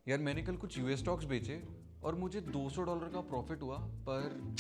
यार मैंने कल कुछ यूएस स्टॉक्स बेचे और मुझे $200 का प्रॉफिट हुआ, पर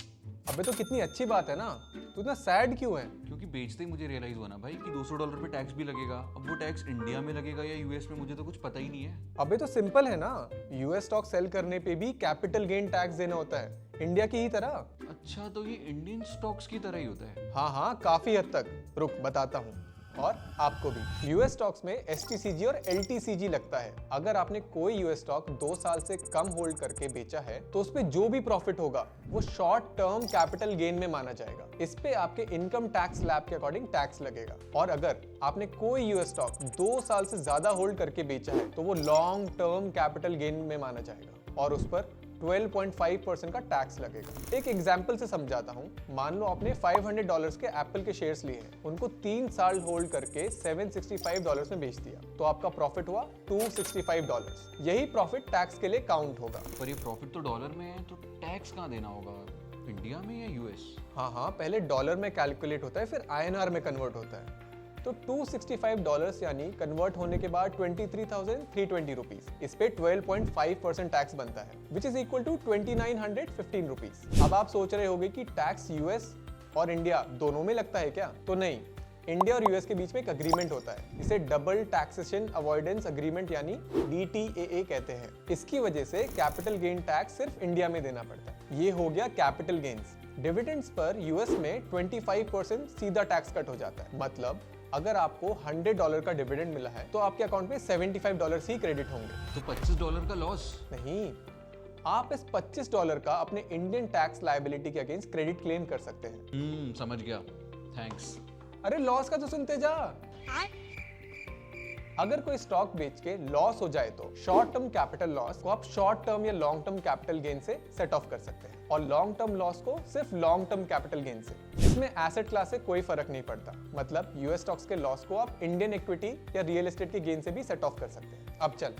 अबे तो कितनी अच्छी बात है ना, तू इतना सैड क्यों है? क्योंकि बेचते ही मुझे रियलाइज हुआ ना भाई कि $200 पे टैक्स भी लगेगा। अब वो टैक्स इंडिया में लगेगा या यूएस में, मुझे तो कुछ पता ही नहीं है। अबे तो सिंपल है ना, यूएस स्टॉक सेल करने पे भी कैपिटल गेन टैक्स देना होता है, इंडिया की ही तरह। अच्छा, तो ये इंडियन स्टॉक्स की तरह ही होता है? हाँ, काफी हद तक। रुक बताता हूँ, और आपको भी। यूएस स्टॉक्स में एसटीसीजी और एलटीसीजी लगता है। अगर आपने कोई यूएस स्टॉक 2 साल से कम होल्ड करके बेचा है तो उस पे जो भी प्रॉफिट होगा वो शॉर्ट टर्म कैपिटल गेन में माना जाएगा। इस पे आपके इनकम टैक्स स्लैब के अकॉर्डिंग टैक्स लगेगा। और अगर आपने कोई यूएस स्टॉक 2 साल से ज्यादा होल्ड करके बेचा है तो वो लॉन्ग टर्म कैपिटल गेन में माना जाएगा और उस पर 12.5% का टैक्स लगेगा। एक एग्जाम्पल से समझाता हूँ। मान लो आपने $500 के एप्पल के शेयर्स लिए हैं, उनको 3 साल होल्ड करके $765 में बेच दिया, तो आपका प्रॉफिट हुआ $265। यही प्रॉफिट टैक्स के लिए काउंट होगा। पर ये प्रॉफिट तो डॉलर में है, तो टैक्स कहाँ देना होगा, इंडिया में या यूएस? हाँ, पहले डॉलर में कैलकुलेट होता है, फिर आईएनआर में कन्वर्ट होता है। तो $265 यानी कन्वर्ट होने के बाद 23,320 रुपीज। इस पे 12.5% टैक्स बनता है, which is equal to 2,915 rupees. अब आप सोच रहे होंगे कि टैक्स यूएस और इंडिया दोनों में लगता है क्या? तो नहीं, इंडिया और यूएस के बीच में एक अग्रीमेंट होता है, इसे डबल टैक्सेशन अवॉइडेंस अग्रीमेंट यानी DTAA कहते हैं। इसकी वजह से कैपिटल गेन टैक्स सिर्फ इंडिया में देना पड़ता है। ये हो गया कैपिटल गेन्स। डिविडेंड्स पर यूएस में 25% सीधा टैक्स कट हो जाता है। मतलब अगर आपको $100 का डिविडेंड मिला है तो आपके अकाउंट में $75 ही क्रेडिट होंगे। तो $25 का लॉस? नहीं, आप इस $25 का अपने इंडियन टैक्स लायबिलिटी के अगेंस्ट क्रेडिट क्लेम कर सकते हैं। समझ गया, थैंक्स। अरे लॉस का तो सुनते जा। अगर कोई स्टॉक बेच के लॉस हो जाए तो शॉर्ट टर्म कैपिटल लॉस को आप शॉर्ट टर्म या लॉन्ग टर्म कैपिटल गेन से सेट ऑफ कर सकते हैं, और लॉन्ग टर्म लॉस को सिर्फ लॉन्ग टर्म कैपिटल गेन से। इसमें एसेट क्लास से कोई फर्क नहीं पड़ता। मतलब यूएस स्टॉक्स के लॉस को आप इंडियन इक्विटी या रियल एस्टेट के गेन से भी सेट ऑफ कर सकते हैं। अब चल